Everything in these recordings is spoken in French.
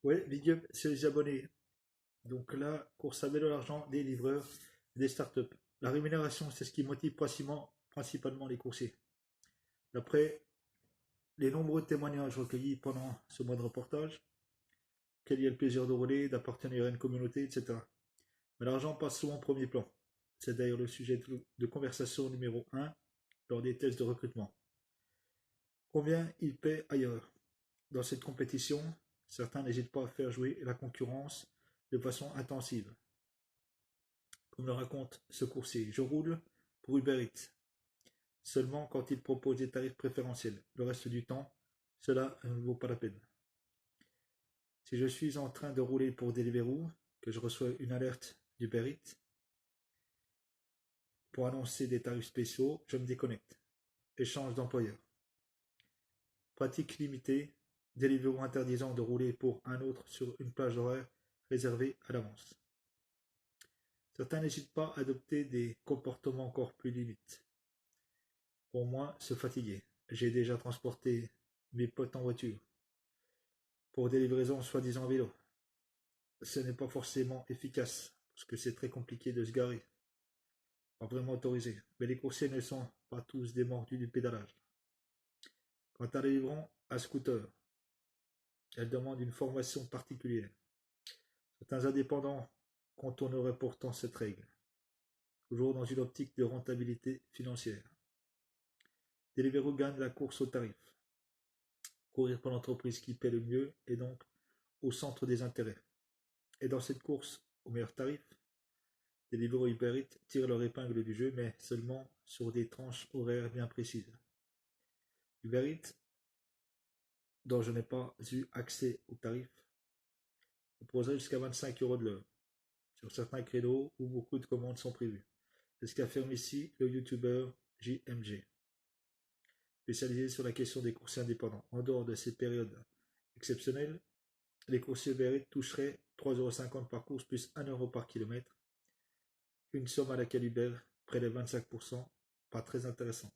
Ouais, big up, c'est les abonnés. Donc là, course à vélo l'argent des livreurs et des startups. La rémunération, c'est ce qui motive principalement les coursiers. D'après les nombreux témoignages recueillis pendant ce mois de reportage, quel y a le plaisir de rouler, d'appartenir à une communauté, etc. Mais l'argent passe souvent au premier plan. C'est d'ailleurs le sujet de conversation numéro 1 lors des tests de recrutement. Combien ils paient ailleurs? Dans cette compétition, certains n'hésitent pas à faire jouer la concurrence de façon intensive. Comme le raconte ce coursier, je roule pour Uber Eats, seulement quand il propose des tarifs préférentiels. Le reste du temps, cela ne vaut pas la peine. Si je suis en train de rouler pour Deliveroo, que je reçois une alerte d'Uber Eats pour annoncer des tarifs spéciaux, je me déconnecte et change d'employeur. Pratique limitée, Deliveroo interdisant de rouler pour un autre sur une plage horaire réservée à l'avance. Certains n'hésitent pas à adopter des comportements encore plus limites. Pour moi, se fatiguer. J'ai déjà transporté mes potes en voiture pour des livraisons soi-disant en vélo. Ce n'est pas forcément efficace parce que c'est très compliqué de se garer, pas vraiment autorisé. Mais les coursiers ne sont pas tous des mordus du pédalage. Quant à les livrants à scooter, elles demandent une formation particulière. Certains indépendants contourneraient pourtant cette règle, toujours dans une optique de rentabilité financière. Deliveroo gagne la course au tarif. Courir pour l'entreprise qui paie le mieux est donc au centre des intérêts. Et dans cette course au meilleur tarif, Deliveroo et Uber Eats tirent leur épingle du jeu, mais seulement sur des tranches horaires bien précises. Uber Eats, dont je n'ai pas eu accès au tarif, proposerait jusqu'à 25 € de l'heure, sur certains créneaux où beaucoup de commandes sont prévues. C'est ce qu'affirme ici le youtubeur JMG, spécialisé sur la question des coursiers indépendants. En dehors de ces périodes exceptionnelles, les coursiers Uber Eats toucheraient 3,50 € par course plus 1 € par kilomètre, une somme à laquelle Uber prélève 25%, pas très intéressant.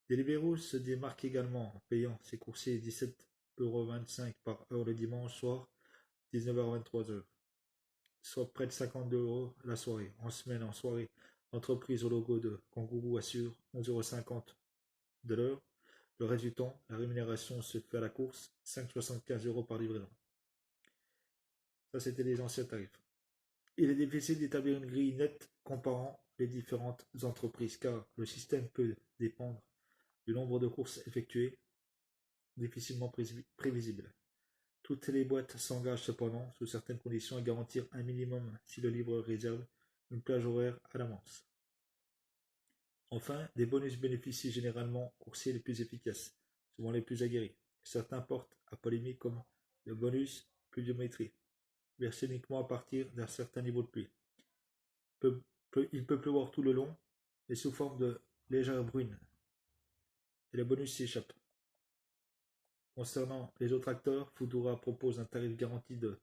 Deliveroo se démarque également en payant ses coursiers 17,25 € par heure le dimanche soir, 19h-23h, soit près de 52 € la soirée. En semaine, en soirée, l'entreprise au logo de Kangourou assure 11,50 € de l'heure. Le reste du temps, la rémunération se fait à la course, 5,75 € par livraison. Ça, c'était les anciens tarifs. Il est difficile d'établir une grille nette comparant les différentes entreprises car le système peut dépendre du nombre de courses effectuées, difficilement prévisible. Toutes les boîtes s'engagent cependant, sous certaines conditions, à garantir un minimum si le livreur réserve une plage horaire à l'avance. Enfin, des bonus bénéficient généralement aux coursiers les plus efficaces, souvent les plus aguerris. Certains portent à polémique comme le bonus pluviométrie, versé uniquement à partir d'un certain niveau de pluie. Il peut pleuvoir tout le long, mais sous forme de légère bruine, et le bonus s'échappe. Concernant les autres acteurs, Foodora propose un tarif garanti de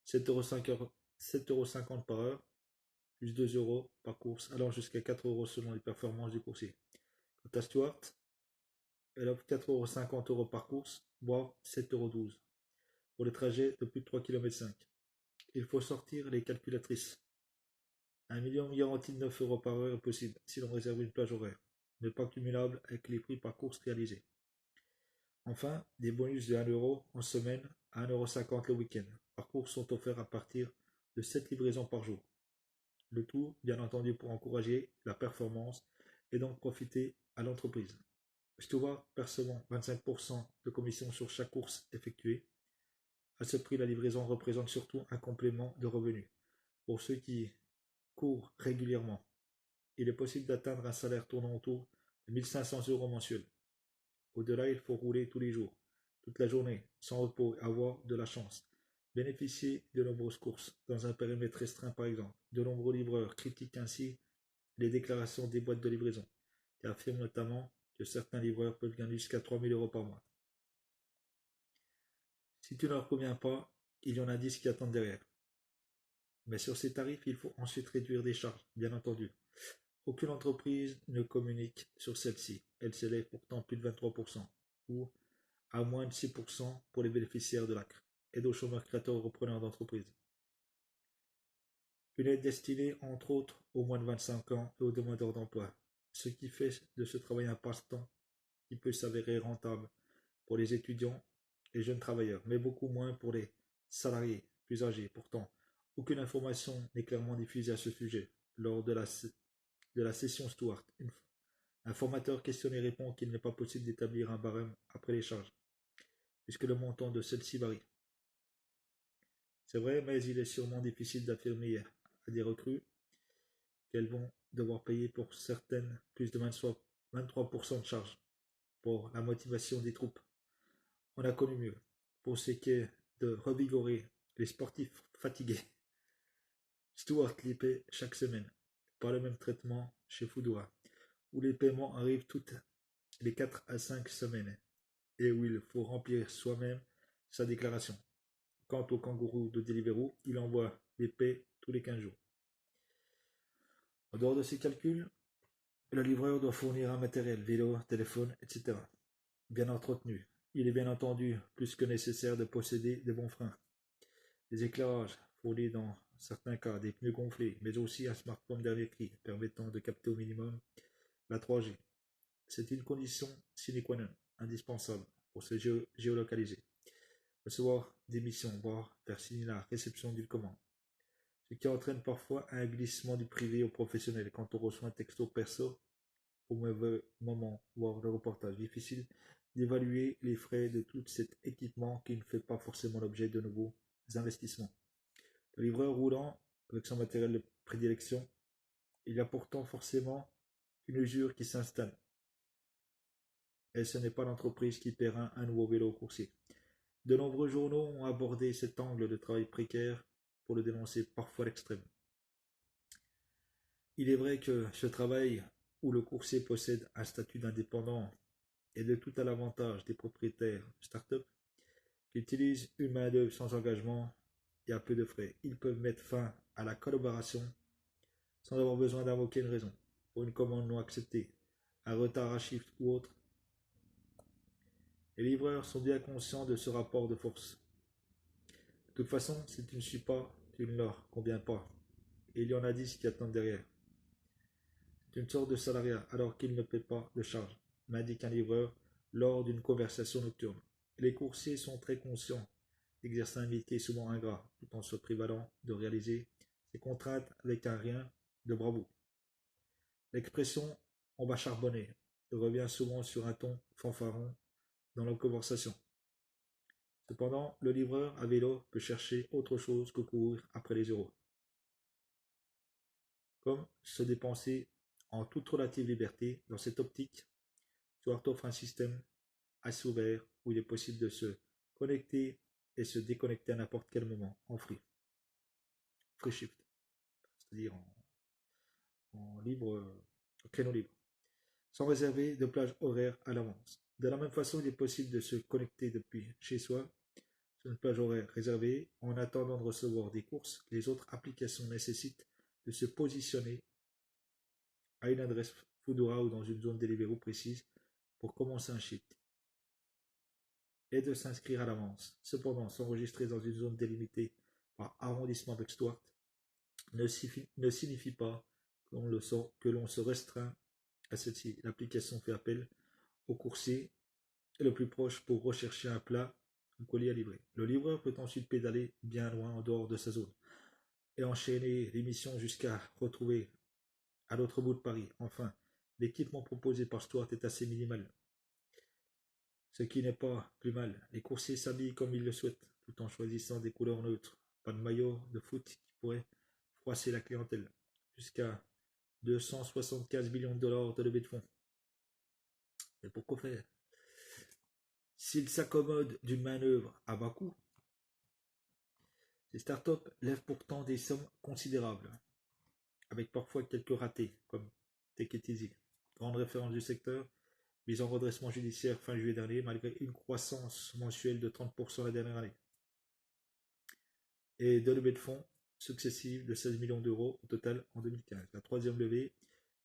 7,50 € par heure, plus 2 € par course, allant jusqu'à 4 € selon les performances du coursier. Quant à Stuart, elle offre 4,50 € par course, voire 7,12 € pour les trajets de plus de 3,5 km. Il faut sortir les calculatrices. Un million garanti de 9 € par heure est possible si l'on réserve une plage horaire, mais pas cumulable avec les prix par course réalisés. Enfin, des bonus de 1 € en semaine à 1,50 € le week-end par course sont offerts à partir de 7 livraisons par jour. Le tout, bien entendu, pour encourager la performance et donc profiter à l'entreprise. Stuart percevant 25% de commission sur chaque course effectuée. À ce prix, la livraison représente surtout un complément de revenus. Pour ceux qui courent régulièrement, il est possible d'atteindre un salaire tournant autour de 1 500 € mensuels. Au-delà, il faut rouler tous les jours, toute la journée, sans repos et avoir de la chance. Bénéficier de nombreuses courses, dans un périmètre restreint par exemple. De nombreux livreurs critiquent ainsi les déclarations des boîtes de livraison, qui affirment notamment que certains livreurs peuvent gagner jusqu'à 3 000 € par mois. Si tu ne leur conviens pas, il y en a 10 qui attendent derrière. Mais sur ces tarifs, il faut ensuite réduire des charges, bien entendu. Aucune entreprise ne communique sur celle-ci. Elle s'élève pourtant plus de 23%, ou à moins de 6% pour les bénéficiaires de l'ACRE. aide aux chômeurs créateurs et repreneurs d'entreprise. Une aide destinée, entre autres, aux moins de 25 ans et aux demandeurs d'emploi, ce qui fait de ce travail un passe-temps qui peut s'avérer rentable pour les étudiants et jeunes travailleurs, mais beaucoup moins pour les salariés plus âgés. Pourtant, aucune information n'est clairement diffusée à ce sujet. Lors de la session Stewart, un formateur questionné répond qu'il n'est pas possible d'établir un barème après les charges, puisque le montant de celle-ci varie. C'est vrai, mais il est sûrement difficile d'affirmer à des recrues qu'elles vont devoir payer pour certaines plus de 23% de charges pour la motivation des troupes. On a connu mieux. Pour ce qui est de revigorer les sportifs fatigués, Stewart les paie chaque semaine. Pas le même traitement chez Foodora, où les paiements arrivent toutes les 4 à 5 semaines et où il faut remplir soi-même sa déclaration. Quant au kangourou de Deliveroo, il envoie les paies tous les 15 jours. En dehors de ces calculs, le livreur doit fournir un matériel, vélo, téléphone, etc. bien entretenu. Il est bien entendu plus que nécessaire de posséder de bons freins, des éclairages fournis dans certains cas, des pneus gonflés, mais aussi un smartphone dernier cri permettant de capter au minimum la 3G. C'est une condition sine qua non, indispensable pour se géolocaliser, recevoir des missions, voire faire signer la réception d'une commande. Ce qui entraîne parfois un glissement du privé au professionnel quand on reçoit un texto perso au mauvais moment, voire le reportage. Difficile d'évaluer les frais de tout cet équipement qui ne fait pas forcément l'objet de nouveaux investissements. Le livreur roulant avec son matériel de prédilection, il y a pourtant forcément une usure qui s'installe. Et ce n'est pas l'entreprise qui paiera un nouveau vélo au coursier. De nombreux journaux ont abordé cet angle de travail précaire pour le dénoncer parfois à l'extrême. Il est vrai que ce travail où le coursier possède un statut d'indépendant est de tout à l'avantage des propriétaires de start-up qui utilisent une main-d'œuvre sans engagement et à peu de frais. Ils peuvent mettre fin à la collaboration sans avoir besoin d'invoquer une raison pour une commande non acceptée, un retard à shift ou autre. Les livreurs sont bien conscients de ce rapport de force. De toute façon, si tu ne suis pas, tu ne leur conviens pas. Et il y en a 10 qui attendent derrière. C'est une sorte de salariat alors qu'ils ne paient pas de charges, m'indique un livreur lors d'une conversation nocturne. Les coursiers sont très conscients d'exercer un métier souvent ingrat, tout en se prévalant de réaliser ces contraintes avec un rien de bravoure. L'expression on va charbonner revient souvent sur un ton fanfaron dans la conversation. Cependant, le livreur à vélo peut chercher autre chose que courir après les euros. Comme se dépenser en toute relative liberté. Dans cette optique, Stuart offre un système assez ouvert où il est possible de se connecter et se déconnecter à n'importe quel moment en free shift, c'est-à-dire en libre, au créneau libre, sans réserver de plage horaire à l'avance. De la même façon, il est possible de se connecter depuis chez soi sur une plage horaire réservée en attendant de recevoir des courses. Les autres applications nécessitent de se positionner à une adresse Foodora ou dans une zone Deliveroo précise pour commencer un shift et de s'inscrire à l'avance. Cependant, s'enregistrer dans une zone délimitée par arrondissement avec Stuart ne signifie pas que l'on se restreint à celle-ci. L'application fait appel au coursier le plus proche pour rechercher un plat ou colis à livrer. Le livreur peut ensuite pédaler bien loin en dehors de sa zone et enchaîner les missions jusqu'à retrouver à l'autre bout de Paris. Enfin, l'équipement proposé par Stuart est assez minimal, ce qui n'est pas plus mal. Les coursiers s'habillent comme ils le souhaitent, tout en choisissant des couleurs neutres. Pas de maillot de foot qui pourrait froisser la clientèle. Jusqu'à 275 millions de dollars de levée de fonds. Mais pourquoi faire? S'ils s'accommodent d'une manœuvre à bas coût, ces startups lèvent pourtant des sommes considérables, avec parfois quelques ratés, comme Take It Easy, grande référence du secteur, mise en redressement judiciaire fin juillet dernier, malgré une croissance mensuelle de 30% la dernière année, et deux levées de fonds successives de 16 millions d'euros au total en 2015. La troisième levée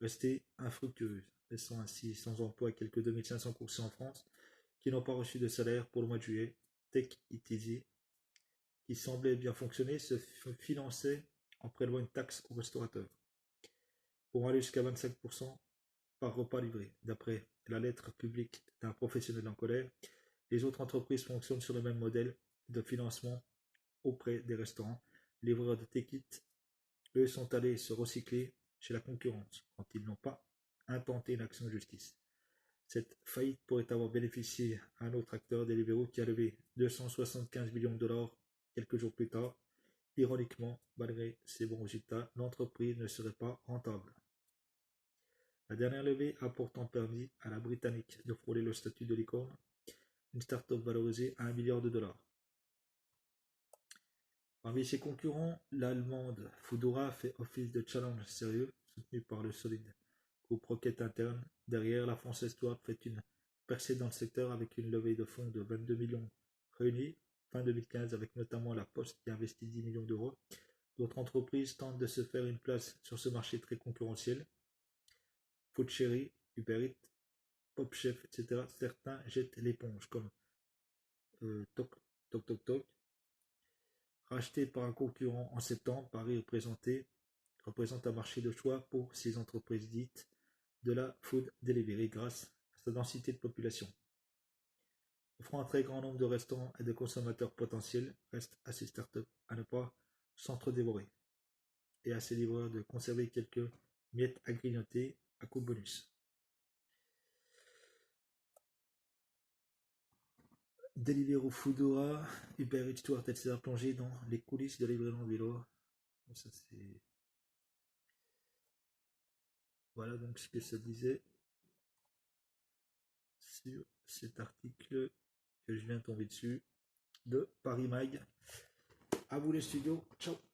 restait infructueuse, laissant ainsi sans emploi quelques 2500 coursiers en France qui n'ont pas reçu de salaire pour le mois de juillet. Take It Easy qui semblait bien fonctionner se finançait en prélevant une taxe aux restaurateurs, pour aller jusqu'à 25% par repas livré. D'après la lettre publique d'un professionnel en colère, les autres entreprises fonctionnent sur le même modèle de financement auprès des restaurants. Les livreurs de Take It, eux, sont allés se recycler chez la concurrence quand ils n'ont pas intenté une action de justice. Cette faillite pourrait avoir bénéficié à un autre acteur, Deliveroo, qui a levé 275 millions de dollars quelques jours plus tard. Ironiquement, malgré ses bons résultats, l'entreprise ne serait pas rentable. La dernière levée a pourtant permis à la Britannique de frôler le statut de licorne, une start-up valorisée à 1 milliard de dollars. Parmi ses concurrents, l'allemande Foodora fait office de challenge sérieux, soutenu par le solide groupe Rocket interne. Derrière, la française Stuart fait une percée dans le secteur avec une levée de fonds de 22 millions réunis fin 2015, avec notamment la Poste qui investit 10 millions d'euros. D'autres entreprises tentent de se faire une place sur ce marché très concurrentiel. FoodChéri, Uber Eats, PopChef, etc. Certains jettent l'éponge, comme Tok Tok Tok Tok. Racheté par un concurrent en septembre, Paris représente un marché de choix pour ces entreprises dites de la food delivery grâce à sa densité de population. Offrant un très grand nombre de restaurants et de consommateurs potentiels, reste à ces startups à ne pas s'entre-dévorer et à ces livreurs de conserver quelques miettes à grignoter à coup de bonus. Deliveroo, Foodora, Uber Eats, Stuart, etc. plongés dans les coulisses de la livraison de vélo. Ça, c'est... Voilà donc ce que ça disait sur cet article que je viens de tomber dessus de Paris Mag. À vous les studios, ciao.